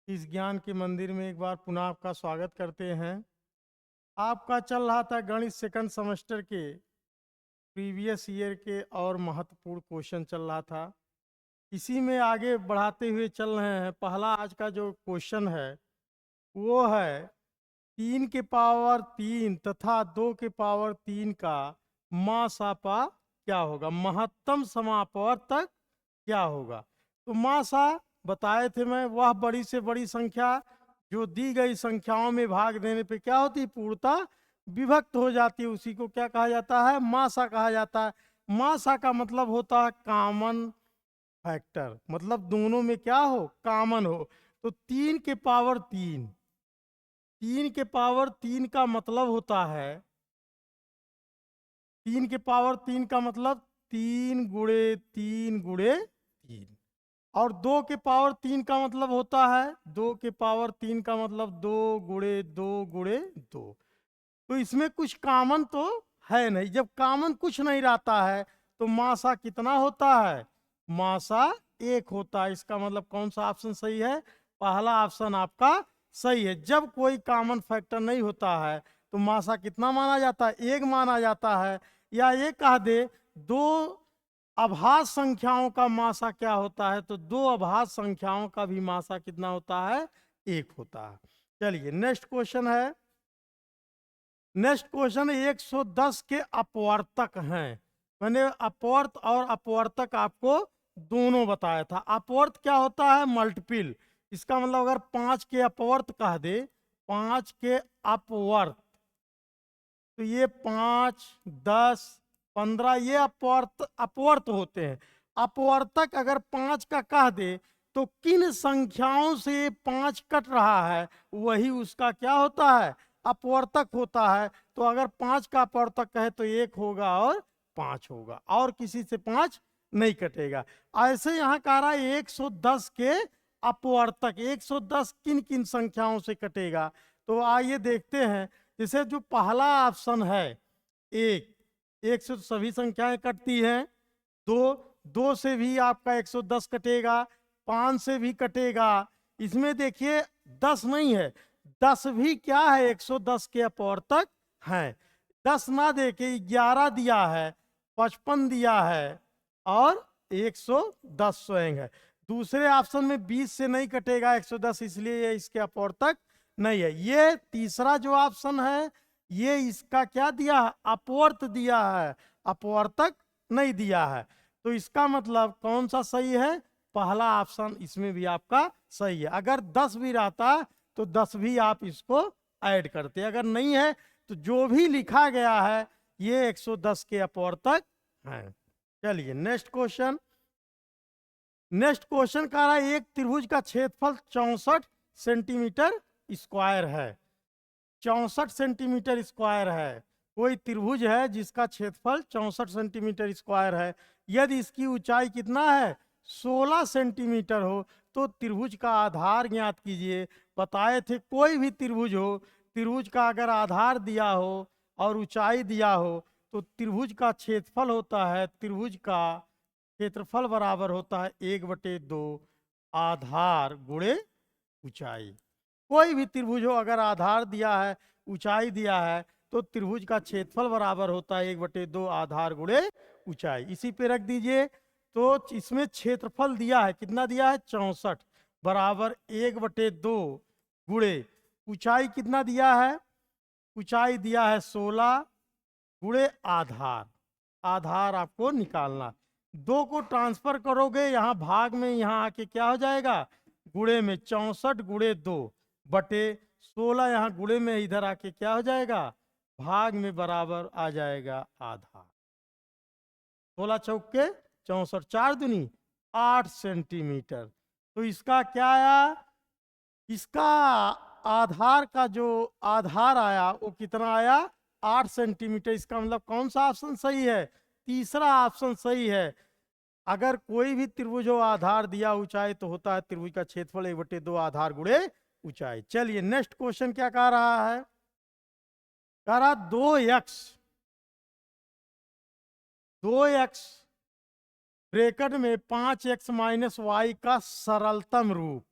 इस ज्ञान के मंदिर में एक बार पुनः आपका स्वागत करते हैं। आपका चल रहा था गणित सेकंड सेमेस्टर के प्रीवियस ईयर के और महत्वपूर्ण क्वेश्चन चल रहा था। इसी में आगे बढ़ाते हुए चल रहे हैं। पहला आज का जो क्वेश्चन है वो है 3 के पावर 3 तथा 2 के पावर 3 का मासापा क्या होगा, महत्तम समापवर्तक क्या होगा। तो मासा बताए थे मैं, वह बड़ी से बड़ी संख्या जो दी गई संख्याओं में भाग देने पे क्या होती है, पूर्णतः विभक्त हो जाती है, उसी को क्या कहा जाता है, मासा कहा जाता है। मासा का मतलब होता है कॉमन फैक्टर, मतलब दोनों में क्या हो, कॉमन हो। तो 3 के पावर 3, 3 के पावर 3 का मतलब होता है, 3 के पावर 3 का मतलब 3 गुणे 3 गुणे 3। और 2 के पावर 3 का मतलब होता है, 2 के पावर 3 का मतलब 2 गुणे 2 गुणे 2। तो इसमें कुछ कॉमन तो है नहीं। जब कॉमन कुछ नहीं रहता है तो मासा कितना होता है, मासा 1 होता है। इसका मतलब कौन सा ऑप्शन सही है, पहला ऑप्शन आपका सही है। जब कोई कॉमन फैक्टर नहीं होता है तो मासा कितना माना जाता है, 1 माना जाता है। या ये कह दे दो अभाज्य संख्याओं का मासा क्या होता है, तो 2 अभाज्य संख्याओं का भी मासा कितना होता है, 1 होता है। चलिए नेक्स्ट क्वेश्चन है। नेक्स्ट क्वेश्चन 110 के अपवर्तक हैं। मैंने अपवर्त और अपवर्तक आपको दोनों बताया था। अपवर्त क्या होता है, मल्टीपल। इसका मतलब अगर 5 के अपवर्त कह दे, 5 के अपवर्त, तो ये 5, 10, 15 ये अपवर्त अपवर्त होते हैं। अपवर्तक अगर 5 का कह दे तो किन संख्याओं से 5 कट रहा है वही उसका क्या होता है, अपवर्तक होता है। तो अगर 5 का अपवर्तक कहे तो 1 होगा और 5 होगा, और किसी से 5 नहीं कटेगा। ऐसे यहाँ कह रहा है 110 के अपवर्तक, 110 किन किन संख्याओं से कटेगा। तो आइए देखते हैं। जैसे जो पहला ऑप्शन है, एक, 1 से तो सभी संख्याएं कटती हैं। 2, 2 से भी आपका 110 कटेगा, 5 से भी कटेगा। इसमें देखिए 10 नहीं है, 10 भी क्या है, 110 के अपवर्तक हैं। 10 ना दे के 11 दिया है, 55 दिया है और 110 स्वयं है। दूसरे ऑप्शन में 20 से नहीं कटेगा 110, इसलिए ये इसके अपवर्तक नहीं है। ये तीसरा जो ऑप्शन है ये इसका क्या दिया है, अपवर्त दिया है, अपवर्तक नहीं दिया है। तो इसका मतलब कौन सा सही है, पहला ऑप्शन इसमें भी आपका सही है। अगर 10 भी रहता तो 10 भी आप इसको ऐड करते, अगर नहीं है तो जो भी लिखा गया है ये 110 के अपवर्तक हैं। चलिए नेक्स्ट क्वेश्चन। नेक्स्ट क्वेश्चन कह रहा है एक त्रिभुज का क्षेत्रफल 64 सेंटीमीटर स्क्वायर है, 64 सेंटीमीटर स्क्वायर है। कोई त्रिभुज है जिसका क्षेत्रफल 64 सेंटीमीटर स्क्वायर है। यदि इसकी ऊंचाई कितना है, 16 सेंटीमीटर हो तो त्रिभुज का आधार ज्ञात कीजिए। बताए थे कोई भी त्रिभुज हो, त्रिभुज का अगर आधार दिया हो और ऊंचाई दिया हो तो त्रिभुज का क्षेत्रफल होता है, त्रिभुज का क्षेत्रफल बराबर होता है 1/2 आधार गुणे ऊंचाई। कोई भी त्रिभुज हो, अगर आधार दिया है, ऊंचाई दिया है, तो त्रिभुज का क्षेत्रफल बराबर होता है 1/2 आधार गुणे ऊंचाई। इसी पे रख दीजिए। तो इसमें क्षेत्रफल दिया है, कितना दिया है, 64 बराबर 1/2 गुणे ऊंचाई कितना दिया है, ऊंचाई दिया है 16 गुणे आधार। आधार आपको निकालना। 2 को ट्रांसफर करोगे यहाँ भाग में, यहाँ आके क्या हो जाएगा, गुणे में 64 गुणे 2 बटे 16, यहाँ गुणे में इधर आके क्या हो जाएगा, भाग में बराबर आ जाएगा आधार। 16 चौके 64, 4 दूनी 8 सेंटीमीटर। तो इसका क्या आया, इसका आधार का जो आधार आया वो कितना आया, 8 सेंटीमीटर। इसका मतलब कौन सा ऑप्शन सही है, तीसरा ऑप्शन सही है। अगर कोई भी त्रिभुज हो आधार दिया ऊंचाई तो होता है त्रिभुज का क्षेत्रफल 1/2 आधार गुणे ऊंचाई। चलिए नेक्स्ट क्वेश्चन क्या कह रहा है, कह रहा 2x ब्रैकेट में 5x - y का सरलतम रूप।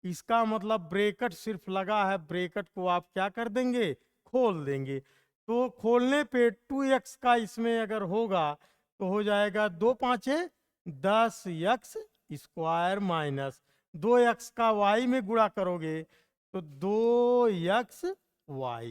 इसका मतलब ब्रैकेट सिर्फ लगा है, ब्रैकेट को आप क्या कर देंगे, खोल देंगे। तो खोलने पे 2x का इसमें अगर होगा तो हो जाएगा 2 5 10x स्क्वायर माइनस 2x का y में गुणा करोगे तो 2x y।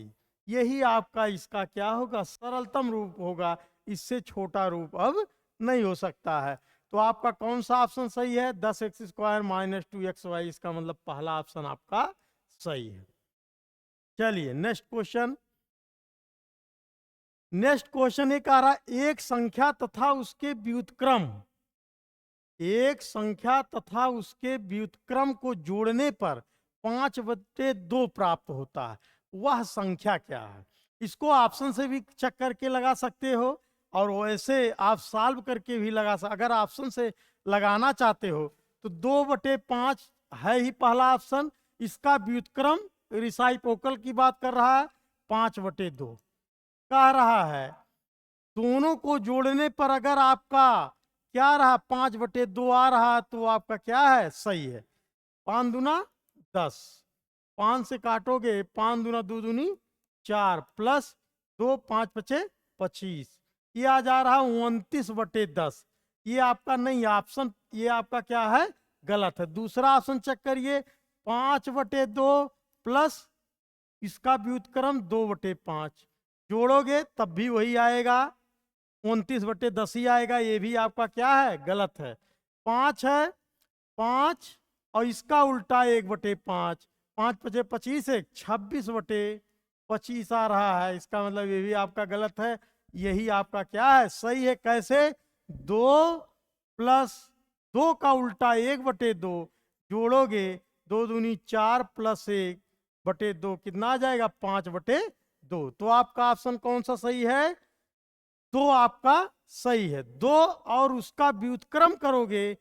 यही आपका इसका क्या होगा, सरलतम रूप होगा। इससे छोटा रूप अब नहीं हो सकता है। तो आपका कौन सा ऑप्शन सही है, 10x स्क्वायर माइनस 2xy। इसका मतलब पहला ऑप्शन आपका सही है। चलिए नेक्स्ट क्वेश्चन। नेक्स्ट क्वेश्चन एक आ रहा, एक संख्या तथा उसके व्युत्क्रम, एक संख्या तथा उसके व्युत्क्रम को जोड़ने पर 5/2 प्राप्त होता है, वह संख्या क्या है। इसको ऑप्शन से भी चेक करके लगा सकते हो और वैसे आप सॉल्व करके भी लगा सकते। अगर ऑप्शन से लगाना चाहते हो तो 2/5 है ही पहला ऑप्शन। इसका व्युत्क्रम रिसाइप्रोकल की बात कर रहा है, 5/2 कह रहा है। दोनों को जोड़ने पर अगर आपका क्या रहा, 5/2 आ रहा तो आपका क्या है, सही है। 5 दूना 10, 5 से काटोगे 5 दूना 2 दूनी 4 प्लस 2 5 5 25, ये आ जा रहा 29/10। ये आपका नहीं ऑप्शन, ये आपका क्या है, गलत है। दूसरा ऑप्शन चेक करिए, 5/2 प्लस इसका व्युत्क्रम 2/5 जोड़ोगे तब भी वही आएगा, 29/10 ही आएगा। ये भी आपका क्या है, गलत है। 5 है, 5 और इसका उल्टा 1/5, 5 5 25 1 26/25 आ रहा है। इसका मतलब ये भी आपका गलत है। यही आपका क्या है, सही है। कैसे, 2 प्लस 2 का उल्टा 1/2 जोड़ोगे 2 दूनी 4 प्लस 1/2 कितना आ जाएगा, 5/2। तो आपका ऑप्शन कौन सा सही है, 2 आपका सही है। 2 और उसका व्युत्क्रम करोगे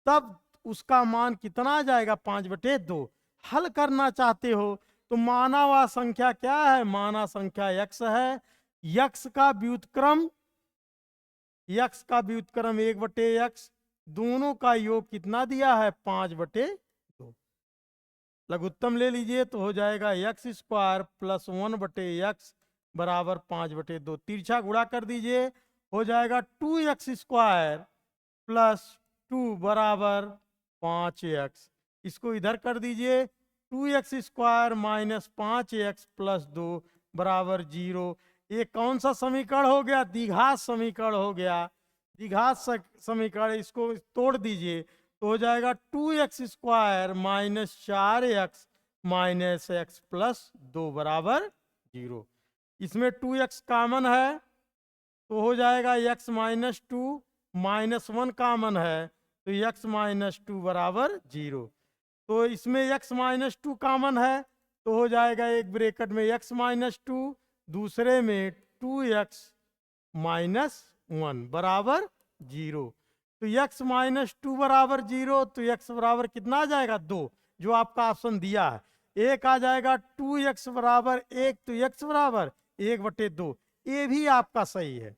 तब उसका मान कितना आ जाएगा, 5/2। हल करना चाहते हो तो माना हुआ संख्या क्या है, माना संख्या x है। x का व्युत्क्रम, x का व्युत्क्रम 1/x, दोनों का योग कितना दिया है, 5/2। लघुत्तम ले लीजिए तो हो जाएगा x स्क्वायर प्लस 1/x बराबर 5/2। तिरछा गुणा कर दीजिए, हो जाएगा 2x स्क्वायर प्लस 2 बराबर 5x। इसको इधर कर दीजिए, 2x square minus 5x plus 2 बराबर 0। ये कौन सा समीकरण हो गया, द्विघात समीकरण हो गया। द्विघात समीकरण, इसको तोड़ दीजिए तो हो जाएगा 2x square minus 4x minus x plus 2 बराबर 0। इसमें 2x कॉमन है तो हो जाएगा x माइनस 2, माइनस 1 कॉमन है तो x माइनस 2 बराबर 0। तो इसमें x माइनस 2 कॉमन है तो हो जाएगा एक ब्रैकेट में x माइनस 2, दूसरे में 2x माइनस 1 बराबर 0। तो x माइनस 2 बराबर 0, तो x बराबर कितना आ जाएगा, 2, जो आपका ऑप्शन दिया है। एक आ जाएगा 2x बराबर 1, तो x बराबर 1/2। ये भी आपका सही है।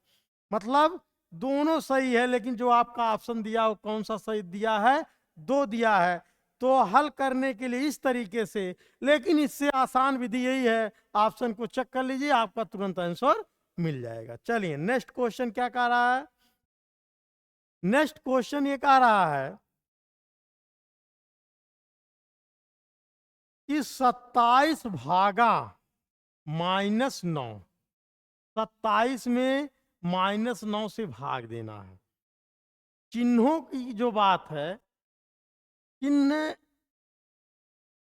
मतलब दोनों सही है, लेकिन जो आपका ऑप्शन दिया वो कौन सा सही दिया है, 2 दिया है। तो हल करने के लिए इस तरीके से, लेकिन इससे आसान विधि यही है, ऑप्शन को चेक कर लीजिए, आपका तुरंत आंसर मिल जाएगा। चलिए नेक्स्ट क्वेश्चन क्या कह रहा है। नेक्स्ट क्वेश्चन ये कह रहा है कि 27 भागा -9, 27 में -9 से भाग देना है। चिन्हों की जो बात है, चिन्ह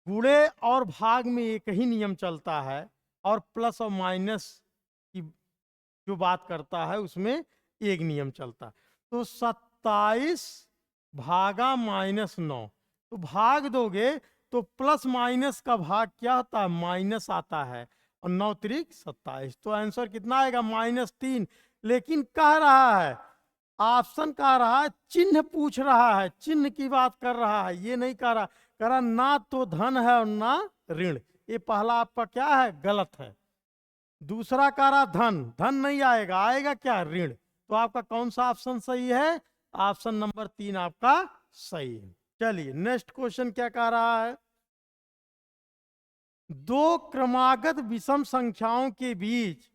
गुणे और भाग में एक ही नियम चलता है, और प्लस और माइनस की जो बात करता है उसमें एक नियम चलता है। तो 27 भागा -9, तो भाग दोगे तो प्लस माइनस का भाग क्या होता है, माइनस आता है, और 9 त्रिक 27, तो आंसर कितना आएगा, -3। लेकिन कह रहा है, ऑप्शन कह रहा है, चिन्ह पूछ रहा है, चिन्ह की बात कर रहा है, ये नहीं कह रहा ना तो धन है और ना ऋण। ये पहला आपका क्या है, गलत है। दूसरा कह रहा धन, धन नहीं आएगा, आएगा क्या, ऋण। तो आपका कौन सा ऑप्शन सही है, ऑप्शन नंबर 3 आपका सही है। चलिए नेक्स्ट क्वेश्चन क्या कह रहा है। दो क्रमागत विषम संख्याओं के बीच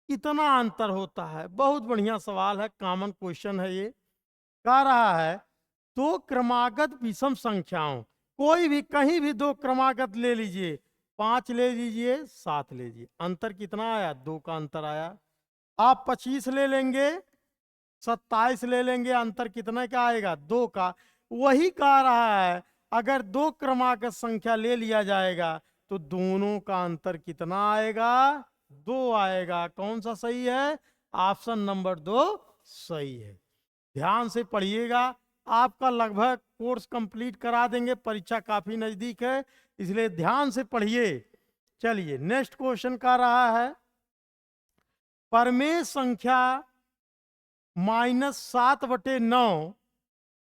कितना अंतर होता है? बहुत बढ़िया सवाल है, कॉमन क्वेश्चन है ये। कह रहा है दो क्रमागत विषम संख्याओं, कोई भी कहीं भी दो क्रमागत ले लीजिए, 5 ले लीजिए, 7 ले लीजिए, अंतर कितना आया? 2 का अंतर आया। आप 25 ले लेंगे, 27 ले लेंगे, अंतर कितना का आएगा? 2 का। वही कह रहा है अगर दो क्रमागत संख्या ले लिया जाएगा तो दोनों का अंतर कितना आएगा? 2 आएगा। कौन सा सही है? ऑप्शन नंबर 2 सही है। ध्यान से पढ़िएगा, आपका लगभग कोर्स कंप्लीट करा देंगे, परीक्षा काफी नजदीक है, इसलिए ध्यान से पढ़िए। चलिए नेक्स्ट क्वेश्चन का रहा है परमेय संख्या -7/9,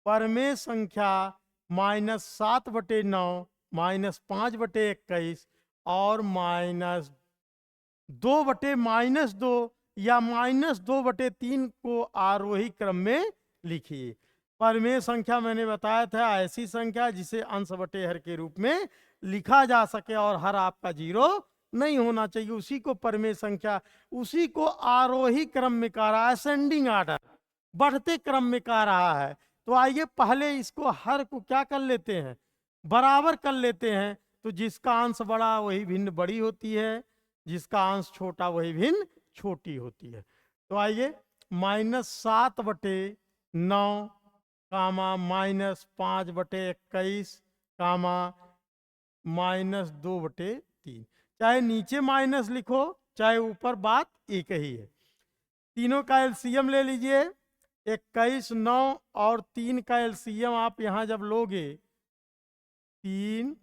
परमेय संख्या -7/9, -5/21 और -2/-2 या -2/3 को आरोही क्रम में लिखिए। परमेय संख्या मैंने बताया था ऐसी संख्या जिसे अंश बटे हर के रूप में लिखा जा सके और हर आपका 0 नहीं होना चाहिए, उसी को परमेय संख्या, उसी को आरोही क्रम में कह रहा है, असेंडिंग आर्डर, बढ़ते क्रम में कह रहा है। तो आइए पहले इसको हर को क्या कर लेते हैं? बराबर कर लेते हैं। तो जिसका अंश बड़ा वही भिन्न बड़ी होती है, जिसका अंश छोटा वही भिन्न छोटी होती है। तो आइए -7/9 कामा -5/21 कामा -2/3, चाहे नीचे माइनस लिखो चाहे ऊपर, बात एक ही है। तीनों का एलसीएम ले लीजिए, 21, 9 और 3 का एलसीएम आप यहां जब लोगे 3,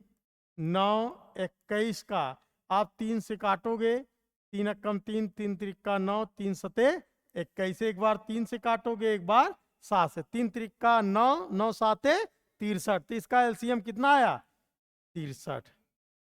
9, 21 का आप 3 से काटोगे, 3 कम 3, 3 त्रिका 9, 3 सते 21, एक बार 3 से काटोगे, एक बार 7 से, 3 त्रिका 9, 9 साते 63, तो इसका एलसीएम कितना आया? 63।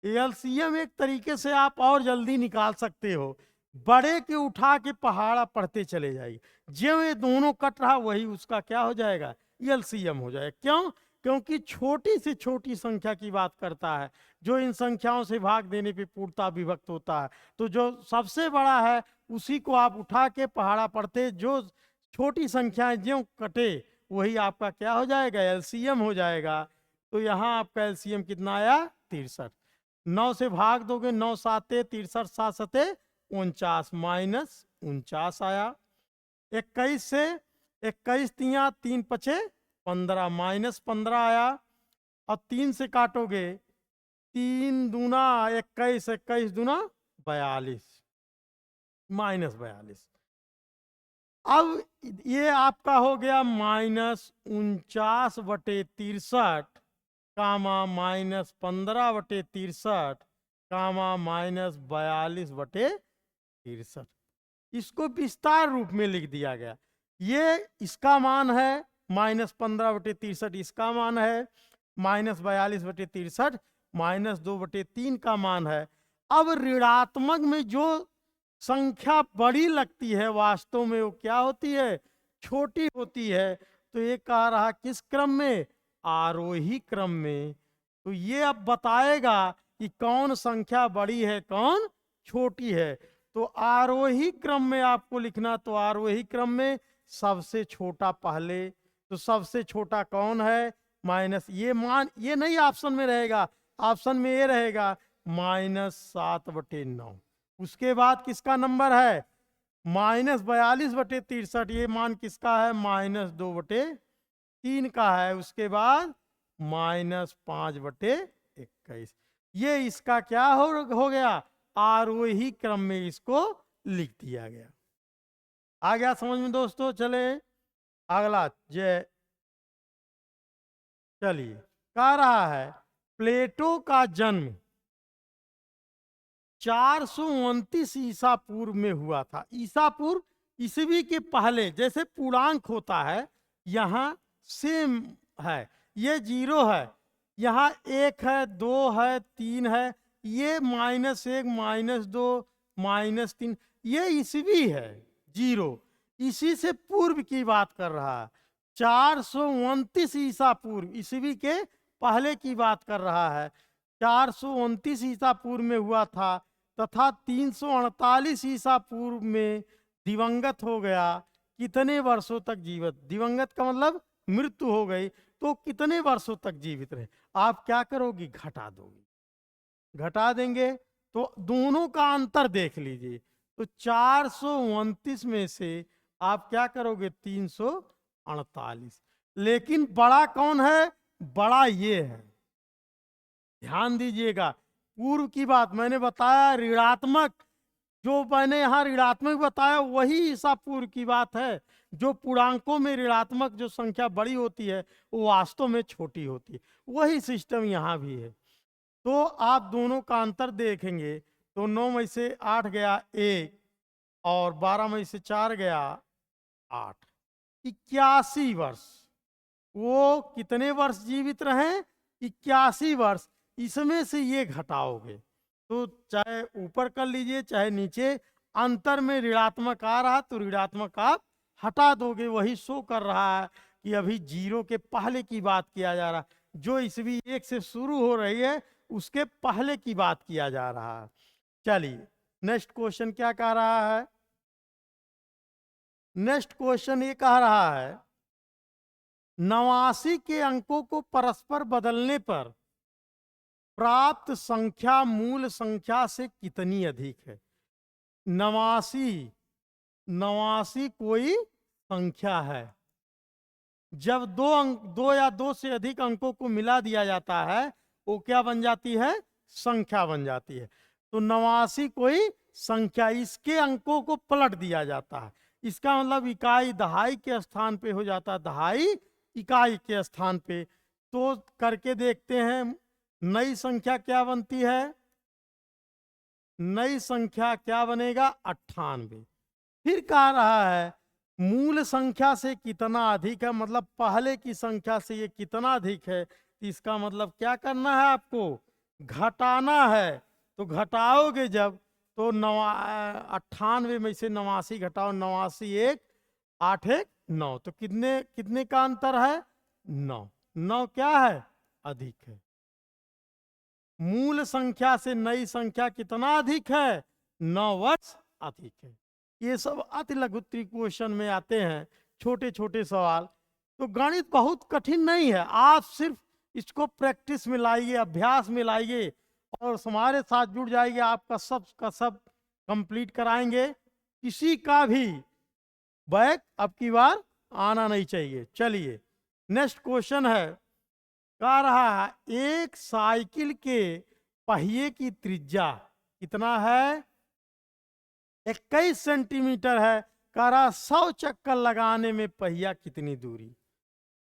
एलसीएम एक तरीके से आप और जल्दी निकाल सकते हो, बड़े के उठा के पहाड़ा पढ़ते चले जाइए, जो ये दोनों कट रहा वही उसका क्या हो जाएगा? एलसीएम हो जाएगा। क्यों? क्योंकि छोटी से छोटी संख्या की बात करता है, जो इन संख्याओं से भाग देने पे पूर्णता विभक्त होता है। तो जो सबसे बड़ा है उसी को आप उठा के पहाड़ा पढ़ते, जो छोटी संख्याएं जो कटे वही आपका क्या हो जाएगा? एलसीएम हो जाएगा। तो यहाँ आपका एलसीएम कितना आया? 63। 9 से भाग दोगे, 9 साते 63, 7 सते 49, -49 आया। 21 से 21 तिया 3 पचे 15, -15 आया। अब 3 से काटोगे, 3 दूना 21, 21 दूना 42, -42। अब ये आपका हो गया -49/63 कामा -15/63 कामा -42/63। इसको विस्तार रूप में लिख दिया गया। ये इसका मान है -15/63, इसका मान है -42/63, -2/3 का मान है। अब ऋणात्मक में जो संख्या बड़ी लगती है वास्तव में वो क्या होती है? छोटी होती है। तो ये कह रहा किस क्रम में? आरोही क्रम में। तो ये अब बताएगा कि कौन संख्या बड़ी है कौन छोटी है। तो आरोही क्रम में आपको लिखना, तो आरोही क्रम में सबसे छोटा पहले, तो सबसे छोटा कौन है? माइनस, ये मान ये नहीं ऑप्शन में रहेगा, ऑप्शन में ये रहेगा -7/9। उसके बाद किसका नंबर है? -42/63, ये मान किसका है? -2/3 का है। उसके बाद -5/21, ये इसका क्या हो गया? आरोही क्रम में इसको लिख दिया गया। आ गया समझ में दोस्तों? चले अगला जय। चलिए, कह रहा है प्लेटो का जन्म 429 ईसा पूर्व में हुआ था। ईसा पूर्व ईसवी के पहले, जैसे पूर्णांक होता है यहाँ सेम है, ये 0 है, यहाँ 1 है, 2 है, 3 है, ये -1, -2, -3, ये ईसवी है 0, इसी से पूर्व की बात कर रहा है। 429 ईसा पूर्व ईसवी के पहले की बात कर रहा है। 429 ईसा पूर्व में हुआ था तथा 348 ईसा पूर्व में दिवंगत हो गया, कितने वर्षों तक जीवित? दिवंगत का मतलब मृत्यु हो गई, तो कितने वर्षों तक जीवित रहे? आप क्या करोगी? घटा दोगी। घटा देंगे तो दोनों का अंतर देख लीजिए। तो 429 में से आप क्या करोगे? 348। लेकिन बड़ा कौन है? बड़ा ये है। ध्यान दीजिएगा, पूर्व की बात मैंने बताया ऋणात्मक, जो मैंने यहाँ ऋणात्मक बताया वही ईसा पूर्व की बात है। जो पूर्णांकों में ऋणात्मक जो संख्या बड़ी होती है वो वास्तव में छोटी होती है। वही सिस्टम यहाँ भी है। तो आप दोनों का अंतर देखेंगे तो 9 में से 8 गया 1 और 12 में से 4 गया 8, 81 वर्ष। वो कितने वर्ष जीवित रहे? 81 वर्ष। इसमें से ये घटाओगे तो चाहे ऊपर कर लीजिए चाहे नीचे, अंतर में ऋणात्मक आ रहा तो ऋणात्मक आप हटा दोगे। वही शो कर रहा है कि अभी जीरो के पहले की बात किया जा रहा है, जो ईस्वी 1 से शुरू हो रही है उसके पहले की बात किया जा रहा है। चलिए नेक्स्ट क्वेश्चन क्या कह रहा है? नेक्स्ट क्वेश्चन ये कह रहा है 89 के अंकों को परस्पर बदलने पर प्राप्त संख्या मूल संख्या से कितनी अधिक है? 89 कोई संख्या है। जब दो या दो से अधिक अंकों को मिला दिया जाता है वो क्या बन जाती है? संख्या बन जाती है। तो 89 कोई संख्या, इसके अंकों को पलट दिया जाता है। इसका मतलब इकाई दहाई के स्थान पे हो जाता है, दहाई इकाई के स्थान पे। तो करके देखते हैं नई संख्या क्या बनती है? नई संख्या क्या बनेगा? 98। फिर कह रहा है मूल संख्या से कितना अधिक है, मतलब पहले की संख्या से ये कितना अधिक है। इसका मतलब क्या करना है? आपको घटाना है। तो घटाओगे जब तो 98 में से 89 घटाओ, 89 1 8 1 9, तो कितने कितने का अंतर है? 9। 9 क्या है? अधिक है। मूल संख्या से नई संख्या कितना अधिक है? 9 वर्ष अधिक है। ये सब अति लघु क्वेश्चन में आते हैं, छोटे छोटे सवाल। तो गणित बहुत कठिन नहीं है, आप सिर्फ इसको प्रैक्टिस में लाइए, अभ्यास में लाइए और हमारे साथ जुड़ जाइए। आपका सब का सब कंप्लीट कराएंगे। किसी का भी बैक अब की बार आना नहीं चाहिए। चलिए नेक्स्ट क्वेश्चन है, कह रहा है एक साइकिल के पहिए की त्रिज्या कितना है? 21 सेंटीमीटर है। कह रहा 100 चक्कर लगाने में पहिया कितनी दूरी?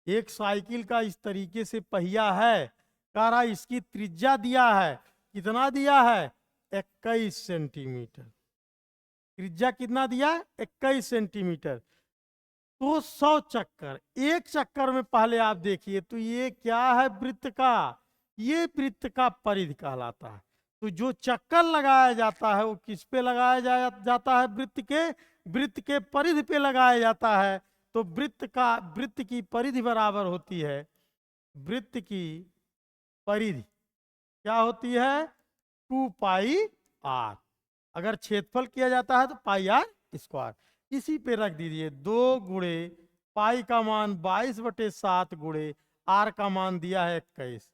एक साइकिल का इस तरीके से पहिया है, कह रहा इसकी त्रिज्या दिया है, कितना दिया है? 21 सेंटीमीटर। त्रिज्या कितना दिया है? 21 सेंटीमीटर। तो 100 चक्कर, एक चक्कर में पहले आप देखिए तो ये क्या है? वृत्त का, ये वृत्त का परिधि कहलाता है। तो जो चक्कर लगाया जाता है वो किस पे लगाया जाता है? वृत्त के परिधि पे लगाया जाता है। तो वृत्त की परिधि बराबर होती है, वृत्त की परिधि क्या होती है? 2 पाई आर। अगर क्षेत्रफल किया जाता है तो पाई आर स्क्वायर। इसी पे रख दीजिए 2 गुणे पाई का मान 22/7 गुणे आर का मान दिया है 21,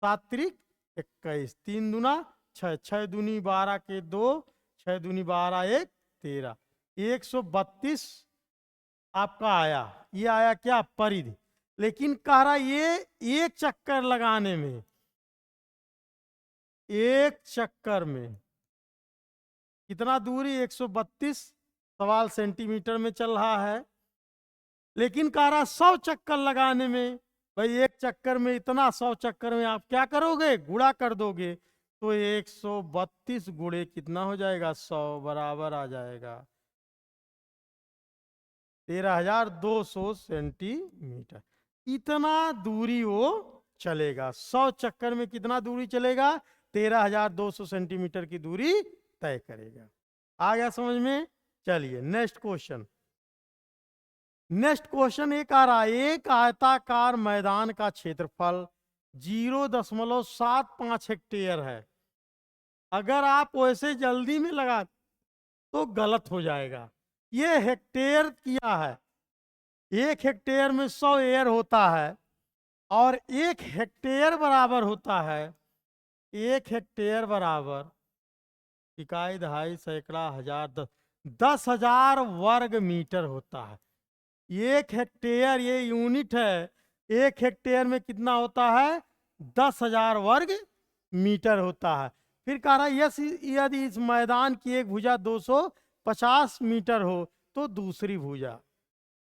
7 त्रिक 21, 3 दूना 6, 6 दूनी 12 के 2, 6 दूनी 12 1 13, 132 आपका आया। ये आया क्या? परिधि। लेकिन कह रहा ये एक चक्कर लगाने में, एक चक्कर में कितना दूरी? 132 सवाल सेंटीमीटर में चल रहा है। लेकिन कह रहा 100 चक्कर लगाने में, भाई एक चक्कर में इतना, 100 चक्कर में आप क्या करोगे? गुणा कर दोगे। तो 132 गुणे कितना हो जाएगा? 100 बराबर आ जाएगा 13,200 सेंटीमीटर। इतना दूरी वो चलेगा। 100 चक्कर में कितना दूरी चलेगा? 13,200 सेंटीमीटर की दूरी तय करेगा। आ गया समझ में? चलिए नेक्स्ट क्वेश्चन। नेक्स्ट क्वेश्चन एक आ रहा है, एक आयताकार मैदान का क्षेत्रफल 0.75 हेक्टेयर है। अगर आप वैसे जल्दी में लगा तो गलत हो जाएगा। ये हेक्टेयर किया है, 1 हेक्टेयर में 100 एयर होता है और 1 हेक्टेयर बराबर होता है, 1 हेक्टेयर बराबर इकाई, दहाई, सैकड़ा, हजार, 10,000 वर्ग मीटर होता है। 1 हेक्टेयर ये यूनिट है, 1 हेक्टेयर में कितना होता है? 10,000 वर्ग मीटर होता है। फिर कह रहा है यदि इस मैदान की एक भुजा 250 मीटर हो तो दूसरी भुजा।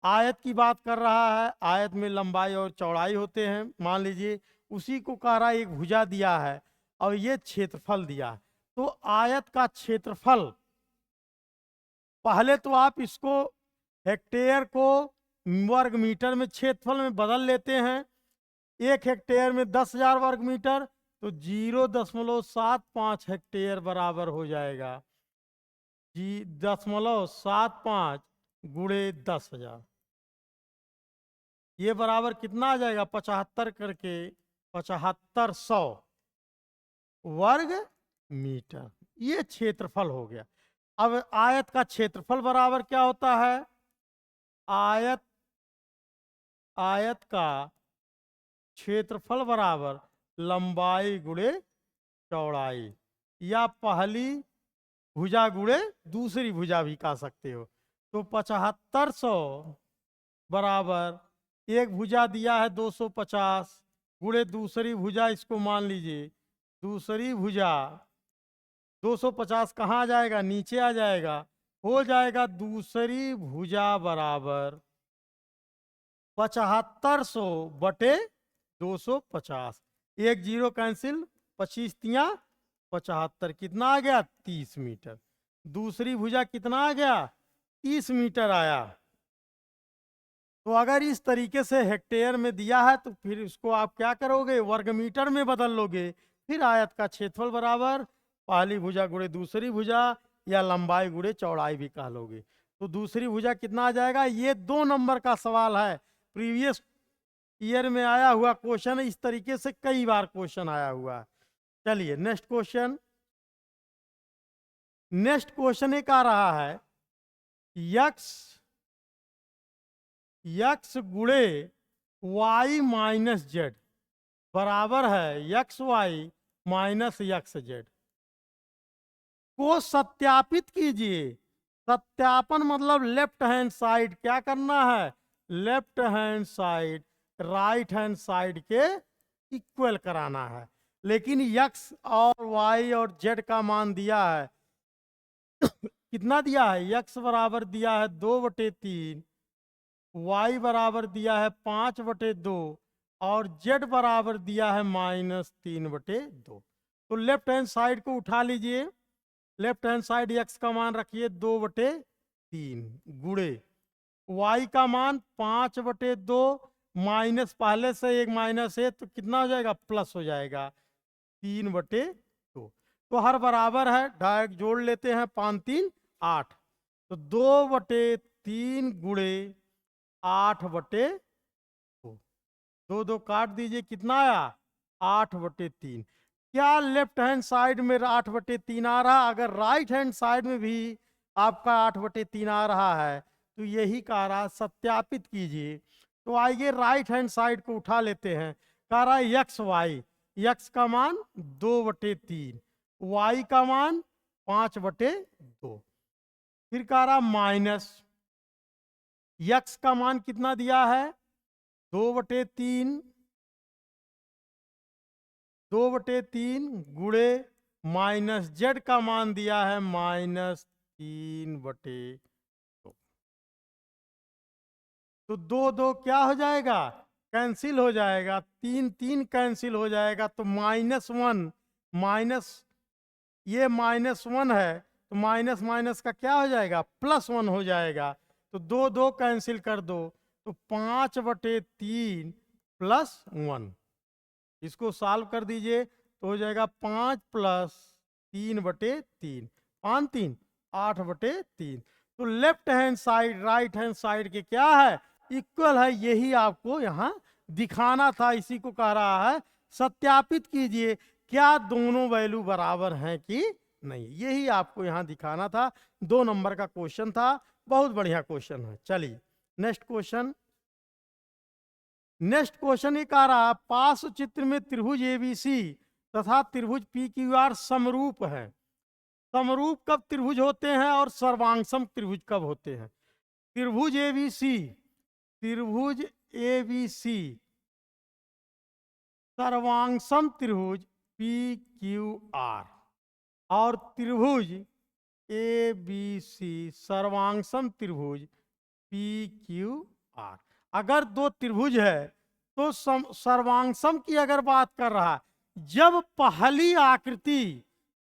आयत की बात कर रहा है, आयत में लंबाई और चौड़ाई होते हैं, मान लीजिए उसी को कह रहा है एक भुजा दिया है और ये क्षेत्रफल दिया है। तो आयत का क्षेत्रफल, पहले तो आप इसको हेक्टेयर को वर्ग मीटर में क्षेत्रफल में बदल लेते हैं। 1 हेक्टेयर में 10,000 वर्ग मीटर, तो 0.75 हेक्टेयर बराबर हो जाएगा 0.75 गुणे 10,000। ये बराबर कितना आ जाएगा? 75 करके 7500 वर्ग मीटर। ये क्षेत्रफल हो गया। अब आयत का क्षेत्रफल बराबर क्या होता है? आयत का क्षेत्रफल बराबर लंबाई गुणे चौड़ाई, या पहली भुजा गुणे दूसरी भुजा भी कह सकते हो। तो 7500 बराबर एक भुजा दिया है 250 गुणे दूसरी भुजा, इसको मान लीजिए दूसरी भुजा 250 कहाँ आ जाएगा? नीचे आ जाएगा, हो जाएगा दूसरी भुजा बराबर 7500 बटे 250। एक जीरो कैंसिल, 25 तिया 75, कितना आ गया? 30 मीटर। दूसरी भुजा कितना आ गया? 30 मीटर आया। तो अगर इस तरीके से हेक्टेयर में दिया है तो फिर इसको आप क्या करोगे? वर्ग मीटर में बदल लोगे। फिर आयत का क्षेत्रफल बराबर पहली भुजा गुणे दूसरी भुजा, या लंबाई गुणे चौड़ाई भी कह लोगे। तो दूसरी भुजा कितना आ जाएगा? ये 2 नंबर का सवाल है, प्रीवियस ईयर में आया हुआ क्वेश्चन। इस तरीके से कई बार क्वेश्चन आया हुआ है। चलिए नेक्स्ट क्वेश्चन। नेक्स्ट क्वेश्चन एक आ रहा है, यक्स गुणे वाई माइनस जेड बराबर है x y minus x z को सत्यापित कीजिए। सत्यापन मतलब लेफ्ट हैंड साइड क्या करना है? Left hand side right hand side के इक्वल कराना है। लेकिन यक्स और वाई और जेड का मान दिया है कितना दिया है? यक्स बराबर दिया है 2/3, वाई बराबर दिया है 5/2 और जेड बराबर दिया है -3/2। तो लेफ्ट हैंड साइड को उठा लीजिए। लेफ्ट हैंड साइड यक्स का मान रखिए 2/3 गुणे वाई का मान 5/2, माइनस पहले से एक माइनस है तो कितना हो जाएगा? प्लस हो जाएगा 3/2। तो हर बराबर है, डायरेक्ट जोड़ लेते हैं, 5 3 8। तो 2/3 गुणे 8/2, 2 2 काट दीजिए, कितना आया? 8/3। क्या लेफ्ट हैंड साइड में 8/3 आ रहा? अगर राइट हैंड साइड में भी आपका 8/3 आ रहा है तो यही कह रहा, सत्यापित कीजिए। तो आइए राइट हैंड साइड को उठा लेते हैं। कह रहा है यक्स वाई, यक्स का मान 2/3, वाई का मान 5/2। फिर कह रहा माइनस यक्स का मान कितना दिया है? 2/3, 2/3 गुणे माइनस जेड का मान दिया है -3/2। तो 2 2 क्या हो जाएगा? कैंसिल हो जाएगा, 3 3 कैंसिल हो जाएगा। तो -1 माइनस, ये -1 है तो माइनस माइनस का क्या हो जाएगा? +1 हो जाएगा। तो 2 2 कैंसिल कर दो, तो 5/3 + 1। इसको सॉल्व कर दीजिए तो हो जाएगा 5 + 3/3, 5 3 8/3। तो left hand side right hand side के क्या है? इक्वल है। यही आपको यहाँ दिखाना था, इसी को कह रहा है सत्यापित कीजिए क्या दोनों वैल्यू बराबर हैं कि नहीं। यही आपको यहां दिखाना था। 2 नंबर का क्वेश्चन था, बहुत बढ़िया क्वेश्चन है। चलिए नेक्स्ट क्वेश्चन। नेक्स्ट क्वेश्चन ये कह रहा, पार्श्व चित्र में त्रिभुज एबीसी तथा त्रिभुज पी क्यू आर समरूप है। समरूप कब त्रिभुज होते हैं और सर्वांगसम त्रिभुज कब होते हैं? त्रिभुज एबीसी, त्रिभुज एबीसी सर्वांगसम त्रिभुज पी क्यू आर और त्रिभुज एबीसी सर्वांगसम त्रिभुज पी क्यू आर। अगर दो त्रिभुज है तो सर्वांगसम की अगर बात कर रहा है, जब पहली आकृति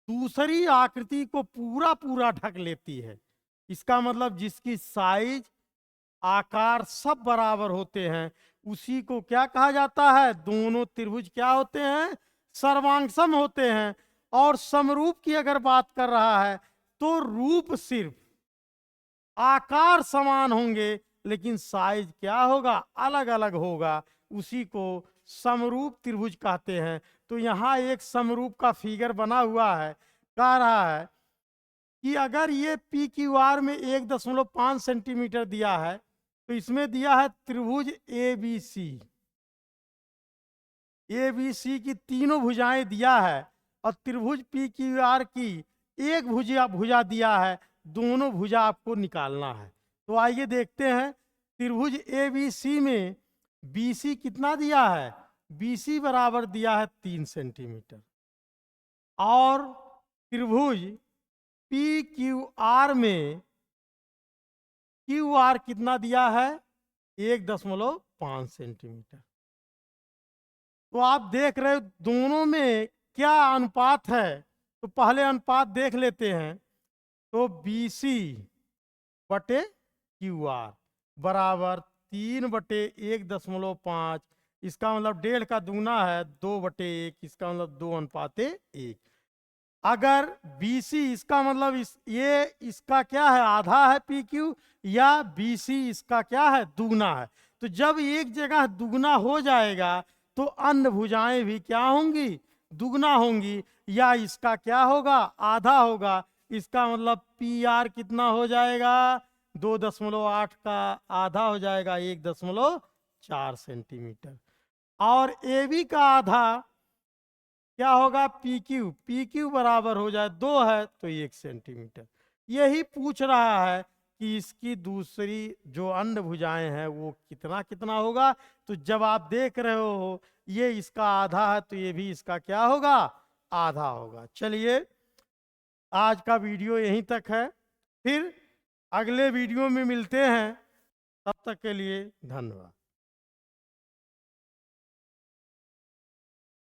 दूसरी आकृति को पूरा पूरा ढक लेती है, इसका मतलब जिसकी साइज आकार सब बराबर होते हैं, उसी को क्या कहा जाता है? दोनों त्रिभुज क्या होते हैं? सर्वांगसम होते हैं। और समरूप की अगर बात कर रहा है तो रूप सिर्फ आकार समान होंगे लेकिन साइज क्या होगा? अलग अलग होगा, उसी को समरूप त्रिभुज कहते हैं। तो यहाँ एक समरूप का फिगर बना हुआ है, कह रहा है कि अगर ये पी क्यू आर में 1.5 सेंटीमीटर दिया है तो इसमें दिया है त्रिभुज A B C. A B C की तीनों भुजाएं दिया है और त्रिभुज पी क्यू आर की एक भुजा दिया है, दोनों भुजा आपको निकालना है। तो आइए देखते हैं। त्रिभुज ए बी सी में बी सी कितना दिया है? बी सी बराबर दिया है 3 सेंटीमीटर और त्रिभुज पी क्यू आर में क्यू आर कितना दिया है? 1.5 सेंटीमीटर। तो आप देख रहे हो दोनों में क्या अनुपात है, तो पहले अनुपात देख लेते हैं। तो बी सी बटे क्यू आर बराबर 3/1.5, इसका मतलब 1.5 का दुगना है 2/1, इसका मतलब 2:1। अगर BC इसका मतलब ये इसका क्या है? आधा है PQ, या BC इसका क्या है? दुगना है। तो जब एक जगह दुगना हो जाएगा तो अन्य भुजाएं भी क्या होंगी? दुगना होंगी, या इसका क्या होगा? आधा होगा। इसका मतलब PR कितना हो जाएगा? 2.8 का आधा हो जाएगा 1.4 सेंटीमीटर। और AB का आधा क्या होगा? PQ। PQ बराबर हो जाए 2 है तो 1 सेंटीमीटर। यही पूछ रहा है कि इसकी दूसरी जो अन्य भुजाएं हैं वो कितना कितना होगा। तो जब आप देख रहे हो ये इसका आधा है तो ये भी इसका क्या होगा? आधा होगा। चलिए आज का वीडियो यहीं तक है, फिर अगले वीडियो में मिलते हैं। तब तक के लिए धन्यवाद।